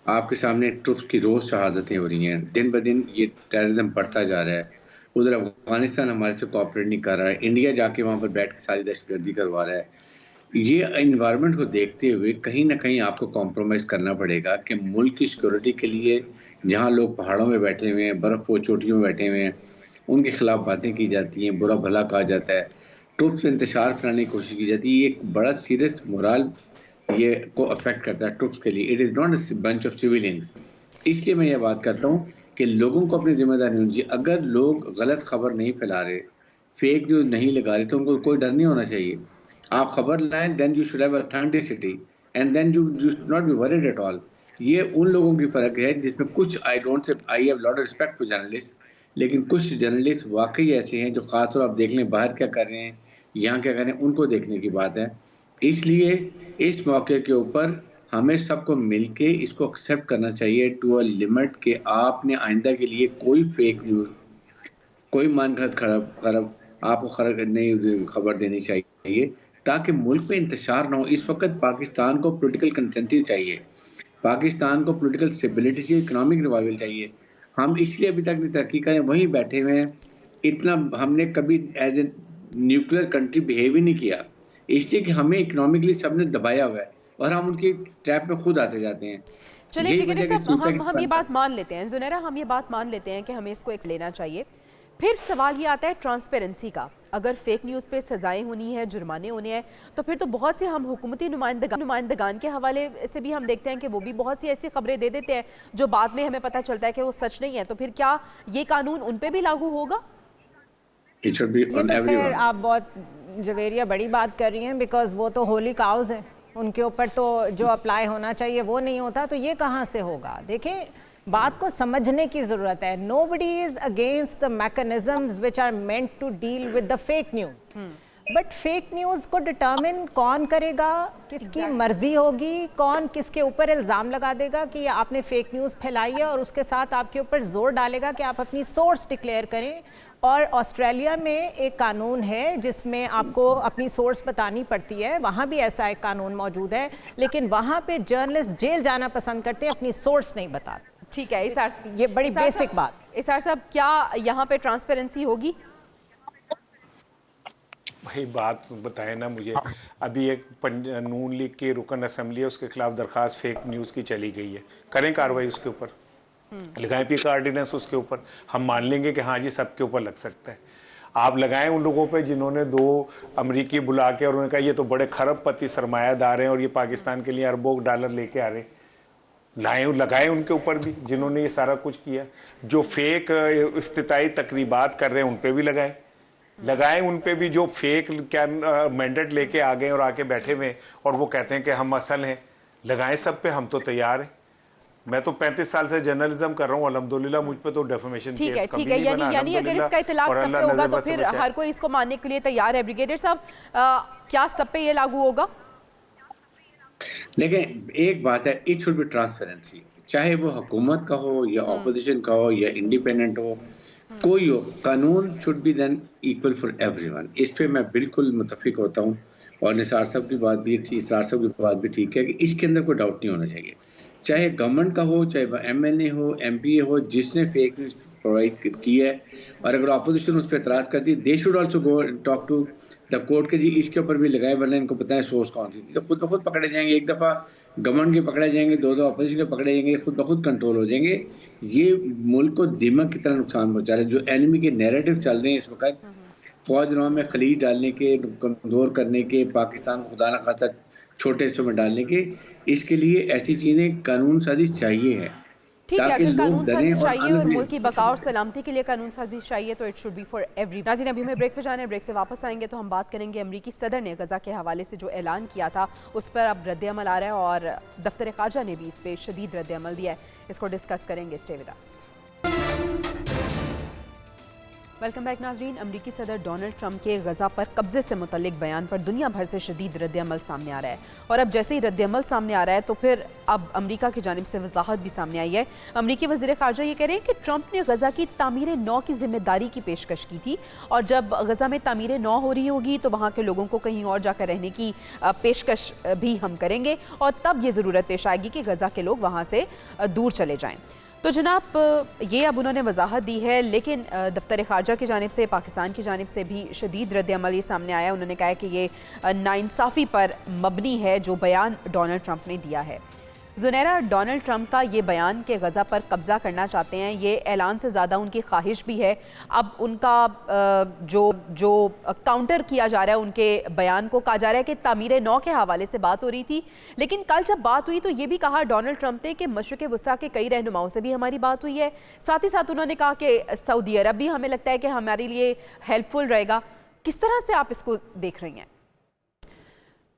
आपके सामने ट्रुप्स की रोज शहादतें हो रही हैं, दिन ब दिन ये टेररिज्म बढ़ता जा रहा है। उधर अफगानिस्तान हमारे से कोऑपरेट नहीं कर रहा है, इंडिया जाके वहाँ पर बैठ के सारी दहशतगर्दी करवा रहा है। ये इन्वायरमेंट को देखते हुए कहीं ना कहीं आपको कॉम्प्रोमाइज़ करना पड़ेगा कि मुल्क की सिक्योरिटी के लिए जहाँ लोग पहाड़ों में बैठे हुए हैं, बर्फ़ व चोटियों में बैठे हुए हैं, उनके खिलाफ बातें की जाती हैं, बुरा भला कहा जाता है, ट्रुप्स इंतशार फैलाने की कोशिश की जाती है। ये एक बड़ा सीरियस मोरल ये को अफेक्ट करता है ट्रुप्स के लिए। It is not a bunch of civilians. इसलिए मैं ये बात करता हूँ कि लोगों को अपनी जिम्मेदारी होनी चाहिए। अगर लोग गलत खबर नहीं फैला रहे, फेक न्यूज़ नहीं लगा रहे, तो उनको कोई डर नहीं होना चाहिए। आप खबर लाएं, then you should have authenticity and then you should not be worried at all. ये उन लोगों की फ़र्क है जिसमें कुछ I have lot of respect to journalist, लेकिन कुछ जर्नलिस्ट वाकई ऐसे हैं जो खासतौर आप देख लें बाहर क्या कर रहे हैं, यहाँ क्या कर रहे हैं, उनको देखने की बात है। इसलिए इस मौके के ऊपर हमें सबको मिलके इसको एक्सेप्ट करना चाहिए टू अ लिमिट कि आपने आइंदा के लिए कोई फेक न्यूज़, कोई मानगढ़ंत खबर आपको नहीं खबर देनी चाहिए, ताकि मुल्क में इंतशार ना हो। इस वक्त पाकिस्तान को पॉलिटिकल कंसेंसस चाहिए, पाकिस्तान को पॉलिटिकल स्टेबिलिटी चाहिए, इकोनॉमिक रिवाइवल चाहिए। हम इसलिए अभी तक नहीं तरक्की करें, वहीं बैठे हुए हैं। इतना हमने कभी as a nuclear country behave ही नहीं किया, इसलिए कि हमें इकोनॉमिकली सबने दबाया हुआ है और हम उनकी ट्रैप में खुद आते जाते हैं। चलिए ब्रिगेडियर साहब, हम ये बात मान लेते हैं, जुनैरा, हम ये बात मान लेते हैं कि हमें इसको एक लेना चाहिए। फिर सवाल ये आता है ट्रांसपेरेंसी का। अगर फेक न्यूज़ पे सजाएं होनी है, जुर्माने होने हैं, तो फिर तो बहुत से हम हुकूमती नुमाइंदगान के हवाले से भी हम देखते हैं कि वो भी बहुत सी ऐसी खबरें दे देते हैं जो बाद में हमें पता चलता है कि वो सच नहीं है। तो फिर क्या ये कानून उन पे भी लागू होगा? ये तो खैर आप बहुत जवेरिया बड़ी बात कर रही हैं, बिकॉज वो तो होली काउज है, उनके ऊपर तो जो अप्लाई होना चाहिए वो नहीं होता, तो ये कहाँ से होगा? देखें, बात को समझने की ज़रूरत है। Nobody is against the mechanisms which are meant to deal with the fake news, but fake news को डिटर्मिन कौन करेगा, किसकी मर्जी होगी, कौन किसके ऊपर इल्ज़ाम लगा देगा कि आपने फेक न्यूज़ फैलाई है, और उसके साथ आपके ऊपर जोर डालेगा कि आप अपनी सोर्स डिक्लेयर करें। और ऑस्ट्रेलिया में एक कानून है जिसमें आपको अपनी सोर्स बतानी पड़ती है, वहाँ भी ऐसा एक कानून मौजूद है, लेकिन वहाँ पे जर्नलिस्ट जेल जाना पसंद करते हैं, अपनी सोर्स नहीं बताते। ठीक है, ये बड़ी बेसिक बात। इसार साहब, क्या यहाँ पे ट्रांसपेरेंसी होगी? भाई बात बताए ना मुझे। अभी एक नून लीग की रुकन असम्बली है, उसके खिलाफ दरखास्त फेक न्यूज़ की चली गई है। करें कार्रवाई उसके ऊपर, लगाएं पीका ऑर्डिनेंस उसके ऊपर, हम मान लेंगे कि हाँ जी सबके ऊपर लग सकता है। आप लगाएं उन लोगों पे जिन्होंने 2 अमरीकी बुला के और उन्होंने कहा ये तो बड़े खरबपति सरमायादार हैं और ये पाकिस्तान के लिए अरबों डॉलर लेके आ रहे हैं, लाएं लगाएं उनके ऊपर भी जिन्होंने ये सारा कुछ किया। जो फेक इफ्तिताई तकरीबात कर रहे हैं उन पे भी लगाएं उन पे भी जो फेक क्या मैंडेट लेके आ गए और आके बैठे हुए और वो कहते हैं कि हम असल हैं, लगाएं सब पे, हम तो तैयार हैं। मैं तो 35 साल से जर्नलिज्म कर रहा हूँ, अल्हम्दुलिल्लाह मुझ पे तो डेफेमेशन केस कभी नहीं बना। यानी अगर इसका इतलाक सब पे होगा तो फिर हर कोई इसको मानने के लिए तैयार है। ब्रिगेडियर साहब, क्या सब पे ये लागू होगा? लेकिन एक बात है, इट शुड बी ट्रांसपेरेंसी, चाहे वो हुकूमत का हो या ऑपोजिशन का हो या इंडिपेंडेंट हो, कोई हो, कानून should be than equal for everyone. इस पे मैं बिल्कुल मुत्तफिक होता हूँ, और निसार साहब की बात भी ठीक, निसार साहब की बात भी ठीक है कि इसके अंदर कोई डाउट नहीं होना चाहिए, चाहे गवर्नमेंट का हो, चाहे वह MLA हो, MPA हो, जिसने फेक न्यूज़ प्रोवाइड की है, और अगर अपोजिशन उस पर एतराज़ करती है, they should also go talk to the court के जी इसके ऊपर भी लगाए, वरना इनको पता है सोर्स कौन सी थी, तो खुद ब खुद पकड़े जाएंगे। एक दफ़ा गवर्नमेंट के पकड़े जाएंगे, दो अपोजिशन के पकड़े जाएंगे, खुद ब खुद कंट्रोल हो जाएंगे। ये मुल्क को दीमक की तरह नुकसान पहुंचा रहे हैं। जो एनिमी के नैरेटिव चल रहे हैं इस वक्त, फौज नाम में खलीज डालने के, कमज़ोर करने के, पाकिस्तान को खुदा न खास्ता छोटे हिस्सों में डालने के, इसके लिए ऐसी चीज़ें कानून साजिश चाहिए है, ठीक है। ताकि अगर लोग कानून डरें साजिश और चाहिए और आगे मुल्क की बका और सलामती के लिए कानून साजिश चाहिए तो it should be for every. नाज़रीन, अभी हमें ब्रेक पे जाना है। ब्रेक से वापस आएंगे तो हम बात करेंगे अमरीकी सदर ने गजा के हवाले से जो ऐलान किया था उस पर अब रद्द-ए-अमल आ रहा है और दफ्तर ख़ारजा ने भी इस पर शदीद रद्द-ए-अमल दिया है। इसको डिस्कस करेंगे। Stay with us. Welcome back नाजरीन। अमरीकी सदर डोनाल्ड ट्रंप के गजा पर कब्जे से मुतल्लिक बयान पर दुनिया भर से शदीद रद्द-ए-अमल सामने आ रहा है और अब जैसे ही रद्द-ए-अमल सामने आ रहा है तो फिर अब अमरीका की जानिब से वजाहत भी सामने आई है। अमरीकी वज़ीर ख़ारजा ये कह रहे हैं कि ट्रंप ने गजा की तामीर नौ की जिम्मेदारी की पेशकश की थी और जब गजा में तामीर नौ हो रही होगी तो वहाँ के लोगों को कहीं और जाकर रहने की पेशकश भी हम करेंगे और तब ये ज़रूरत पेश आएगी कि गजा के लोग वहाँ से दूर चले जाएँ। तो जनाब, ये अब उन्होंने वजाहत दी है, लेकिन दफ्तर ख़ारजा की जानिब से, पाकिस्तान की जानिब से भी शदीद रद्द-ए-अमल ये सामने आया। उन्होंने कहा है कि ये नाइंसाफ़ी पर मबनी है जो बयान डोनाल्ड ट्रंप ने दिया है। ज़ुनैरा, डोनाल्ड ट्रंप का ये बयान कि गज़ा पर कब्ज़ा करना चाहते हैं, ये ऐलान से ज़्यादा उनकी ख्वाहिश भी है। अब उनका जो काउंटर किया जा रहा है उनके बयान को, कहा जा रहा है कि तामीर नौ के हवाले से बात हो रही थी, लेकिन कल जब बात हुई तो ये भी कहा डोनाल्ड ट्रंप ने कि मशरिक़ वस्ता के कई रहनुमाओं से भी हमारी बात हुई है। साथ ही साथ उन्होंने कहा कि सऊदी अरब भी हमें लगता है कि हमारे लिए हेल्पफुल रहेगा। किस तरह से आप इसको देख रही हैं?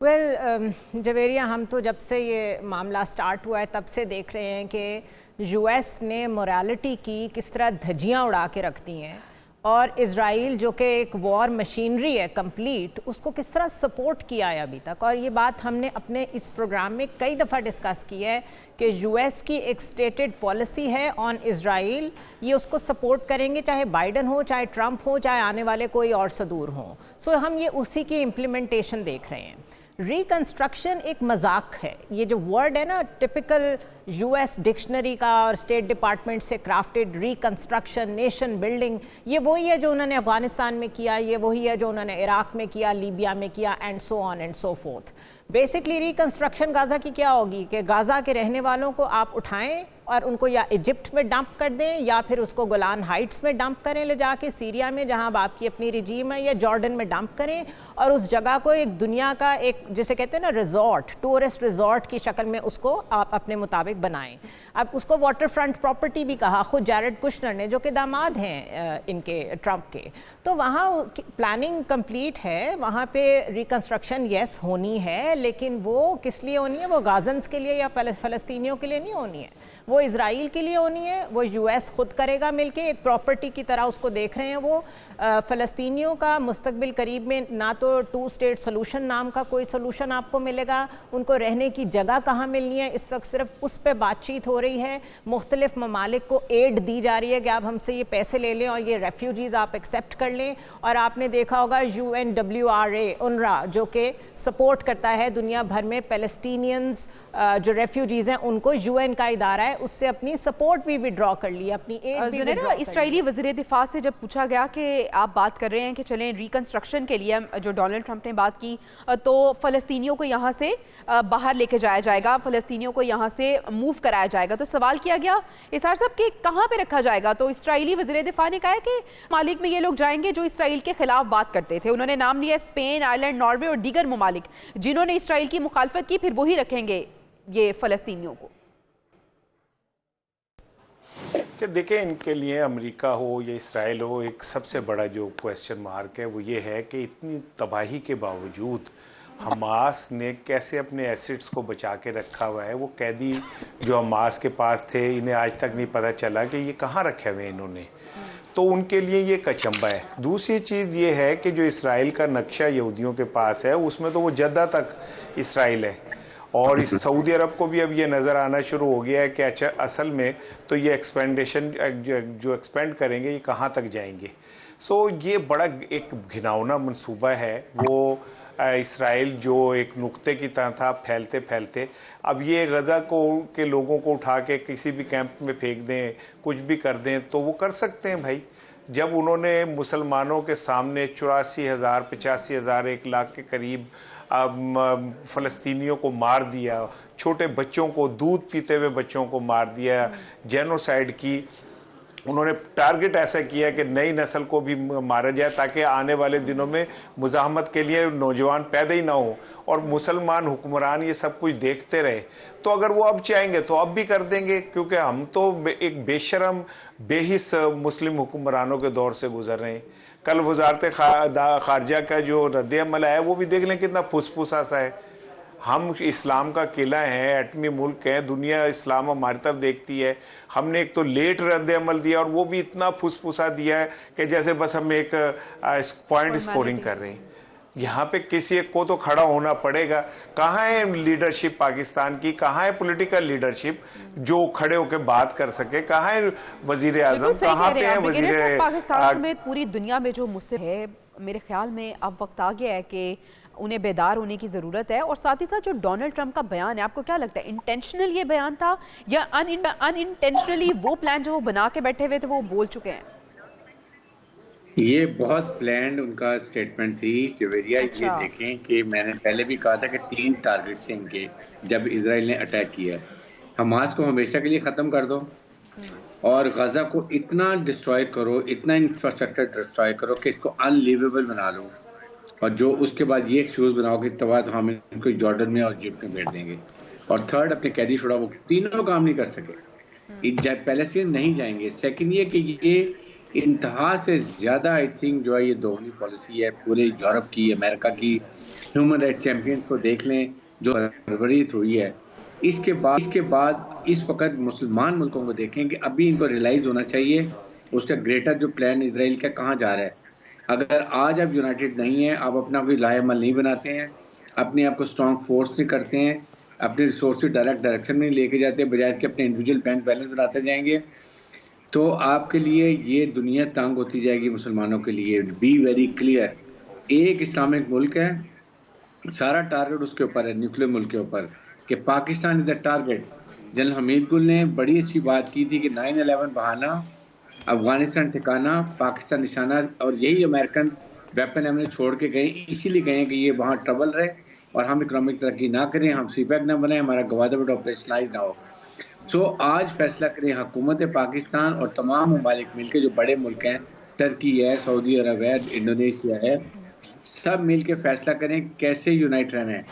जवेरिया, हम तो जब से ये मामला स्टार्ट हुआ है तब से देख रहे हैं कि यूएस ने मोरालिटी की किस तरह धज्जियाँ उड़ा के रख दी हैं और इज़राइल जो कि एक वॉर मशीनरी है कंप्लीट, उसको किस तरह सपोर्ट किया है अभी तक। और ये बात हमने अपने इस प्रोग्राम में कई दफ़ा डिस्कस की है कि यूएस की एक स्टेटेड पॉलिसी है ऑन इज़राइल, ये उसको सपोर्ट करेंगे चाहे बाइडन हो, चाहे ट्रंप हो, चाहे आने वाले कोई और सदूर हों। सो हम ये उसी की इम्प्लीमेंटेशन देख रहे हैं। रिकंस्ट्रक्शन एक मजाक है, ये जो वर्ड है ना टिपिकल यूएस डिक्शनरी का और स्टेट डिपार्टमेंट से क्राफ्टेड, रिकंस्ट्रक्शन, नेशन बिल्डिंग, ये वही है जो उन्होंने अफगानिस्तान में किया, ये वही है जो उन्होंने इराक में किया, लीबिया में किया, and so on and so fourth. Basically reconstruction Gaza की क्या होगी कि गाज़ा के रहने वालों को आप उठाएं और उनको या इजिप्ट में डंप कर दें या फिर उसको गोलान हाइट्स में डंप करें ले जाके सीरिया में जहां आपकी अपनी रिजीम है, या जॉर्डन में डंप करें और उस जगह को एक दुनिया का एक जिसे कहते हैं ना रिजॉर्ट, टूरिस्ट रिजॉर्ट की शक्ल में उसको आप अपने मुताबिक बनाएं। अब उसको वाटर फ्रंट प्रॉपर्टी भी कहा खुद जैरेड कुशनर ने, जो कि दामाद हैं इनके ट्रंप के। तो वहाँ प्लानिंग कंप्लीट है, वहाँ पे रिकंस्ट्रक्शन यस होनी है, लेकिन वो किस लिए होनी है? वो गाज़न्स के लिए या फ़लस्तीनियों के लिए नहीं होनी है, वो इज़राइल के लिए होनी है। वो यूएस खुद करेगा मिलके, एक प्रॉपर्टी की तरह उसको देख रहे हैं वो। फ़लस्तीनियों का मुस्तकबिल करीब में ना तो 2 स्टेट सोल्यूशन नाम का कोई सोल्यूशन आपको मिलेगा, उनको रहने की जगह कहाँ मिलनी है, इस वक्त सिर्फ उस पर बातचीत हो रही है। मुख्तलिफ ममालिक को एड दी जा रही है कि आप हमसे ये पैसे ले लें और ये रेफ्यूजीज़ आप एक्सेप्ट कर लें। और आपने देखा होगा UNWRA, UNRWA, जो कि सपोर्ट करता है दुनिया भर में पैलेस्टीनियंस जो रेफ्यूजीज़ हैं उनको, UN का इदारा है, उससे अपनी सपोर्ट भी विड्रॉ कर ली, अपनी एड भी विड्रॉ कर ली। इस्राएली वज़ीर दिफा से जब पूछा गया कि आप बात कर रहे हैं कि चलें रिकंस्ट्रक्शन के लिए, जो डोनाल्ड ट्रंप ने बात की, तो फ़लस्तीनियों को यहाँ से बाहर लेके जाया जाएगा, फ़लस्तीनियों को यहाँ से मूव कराया जाएगा, तो सवाल किया गया इसार साहब कि कहाँ पे रखा जाएगा? तो इस्राएली वज़ीर दिफा ने कहा कि मालिक में ये लोग जाएंगे जो इसराइल के खिलाफ बात करते थे। उन्होंने नाम लिया स्पेन, आयरलैंड, नॉर्वे और दीगर ममालिक जिन्होंने इसराइल की मुखालफत की, फिर वही रखेंगे ये फ़लस्तीनियों को। देखें, इनके लिए अमेरिका हो या इसराइल हो, एक सबसे बड़ा जो क्वेश्चन मार्क है वो ये है कि इतनी तबाही के बावजूद हमास ने कैसे अपने एसेट्स को बचा के रखा हुआ है। वो कैदी जो हमास के पास थे, इन्हें आज तक नहीं पता चला कि ये कहाँ रखे हुए इन्होंने, तो उनके लिए ये कचंबा है। दूसरी चीज़ ये है कि जो इसराइल का नक्शा यहूदियों के पास है उसमें तो वो जद्दा तक इसराइल है, और इस सऊदी अरब को भी अब ये नज़र आना शुरू हो गया है कि अच्छा असल में तो ये एक्सपेंडेशन जो एक्सपेंड करेंगे ये कहाँ तक जाएंगे। सो ये बड़ा एक घिनौना मंसूबा है। वो इसराइल जो एक नुक्ते की तरह था फैलते फैलते, अब ये गज़ा को के लोगों को उठा के किसी भी कैंप में फेंक दें, कुछ भी कर दें तो वो कर सकते हैं भाई। जब उन्होंने मुसलमानों के सामने 84,000, 85,000, 1 लाख के करीब फ़लस्तीनियों को मार दिया, छोटे बच्चों को, दूध पीते हुए बच्चों को मार दिया, जेनोसाइड की, उन्होंने टारगेट ऐसा किया कि नई नस्ल को भी मारा जाए ताकि आने वाले दिनों में मुजाहमत के लिए नौजवान पैदा ही ना हो, और मुसलमान हुक्मरान ये सब कुछ देखते रहे। तो अगर वो अब चाहेंगे तो अब भी कर देंगे, क्योंकि हम तो एक बेशरम बेहिस मुस्लिम हुक्मरानों के दौर से गुजर रहे हैं। कल वजारत खारजा का जो रद्द अमल है वो भी देख लें कितना फुसफुसा सा है। हम इस्लाम का किला है, एटमी मुल्क है, दुनिया इस्लाम हमारी तरफ देखती है। हमने एक तो लेट रद्द अमल दिया और वो भी इतना फुसफुसा दिया है कि जैसे बस हम एक पॉइंट स्कोरिंग कर रहे हैं। यहाँ पे किसी एक को तो खड़ा होना पड़ेगा। कहाँ है लीडरशिप पाकिस्तान की, कहाँ है पॉलिटिकल लीडरशिप जो खड़े होकर बात कर सके, कहाँ है वजीर आजम, कहाँ पे है वजीर पाकिस्तान समेत पूरी दुनिया में जो मुस्लिम है, मेरे ख्याल में अब वक्त आ गया है कि उन्हें बेदार होने की ज़रूरत है। और साथ ही साथ जो डोनाल्ड ट्रंप का बयान है, आपको क्या लगता है इंटेंशनल ये बयान था या अनइंटेंशनली वो प्लान जो वो बना के बैठे हुए थे वो बोल चुके हैं? ये बहुत प्लान्ड उनका स्टेटमेंट थी जवेरिया। अच्छा। ये देखें कि मैंने पहले भी कहा था कि 3 टारगेट थे इनके जब इजराइल ने अटैक किया। हमास को हमेशा के लिए ख़त्म कर दो और गजा को इतना डिस्ट्रॉय करो, इतना इंफ्रास्ट्रक्चर डिस्ट्रॉय करो कि इसको अनलिवेबल बना लो, और जो उसके बाद ये एक्सक्यूज बनाओ कि तब हम इनको जॉर्डन में और इजिप्ट में भेज देंगे। और थर्ड, अपने कैदी छुड़ा, वो तीनों काम नहीं कर सके, पैलेस्टीन नहीं जाएंगे। सेकंड ये कि ये इंतहा से ज़्यादा आई थिंक जो है ये दोहरी पॉलिसी है पूरे यूरोप की, अमेरिका की। ह्यूमन राइट चैम्पियन को देख लें जो हड़बड़ीत हुई है। इसके बाद इस वक्त मुसलमान मुल्कों को देखें कि अभी इनको रियलाइज़ होना चाहिए उसका ग्रेटर जो प्लान इजराइल का कहाँ जा रहा है। अगर आज आप यूनाइटेड नहीं हैं, आप अपना कोई लाहेमल नहीं बनाते हैं, अपने आप को स्ट्रॉन्ग फोर्स नहीं करते हैं, अपने रिसोर्सेज डायरेक्ट डायरेक्शन में लेके जाते हैं, बजाय के अपने इंडिविजुअल बैंक बैलेंस बनाते जाएंगे, तो आपके लिए ये दुनिया तंग होती जाएगी। मुसलमानों के लिए बी वेरी क्लियर, एक इस्लामिक मुल्क है, सारा टारगेट उसके ऊपर है, न्यूक्लियर मुल्क के ऊपर, कि Pakistan is the target. General Hamid गुल ने बड़ी अच्छी बात की थी कि 9/11 बहाना, अफगानिस्तान ठिकाना, पाकिस्तान निशाना, और यही अमेरिकन वेपन हमने छोड़ के गए, इसीलिए गए कि ये वहाँ ट्रबल रहे और हम इकोनॉमिक तरक्की ना करें, हम सीपैक ना बनाए, हमारा गवादर ऑपरेशनलाइज ना हो। सो आज फैसला करें हुकूमत पाकिस्तान और तमाम ममालिक मिलकर, जो बड़े मुल्क हैं, टर्की है, सऊदी अरब है, इंडोनेशिया है, सब मिल के फैसला करें कैसे यूनाइट रहना है।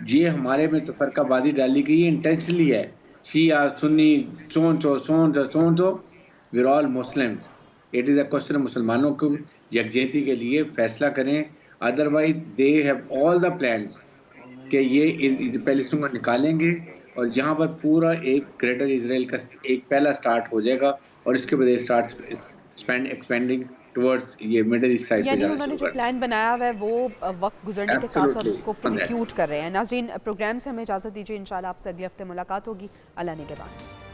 ये हमारे में तफरकाबाजी डाली गई है, इंटेंशनली है, शिया सुन्नी सोन we are all Muslims. It is a question मुसलमानों को यकजहती के लिए फैसला करें, otherwise they have all the plans कि ये पैलेस्टीन को निकालेंगे और यहाँ पर पूरा एक ग्रेटर इजराइल का एक पहला स्टार्ट हो जाएगा, और इसके बाद स्टार्ट एक्सपेंडिंग टुवर्ड्स ये मिडिल ईस्ट साइड पे यानी जाना उन्होंने शुरू जो प्लान बनाया हुआ है वो वक्त गुजरने के साथ साथ उसको प्रोसिक्यूट कर रहे हैं। नाज़रीन, प्रोग्राम से हमें इजाज़त दीजिए, इंशाल्लाह आपसे अगले हफ्ते मुलाकात होगी। अल्लाह ने के बाद।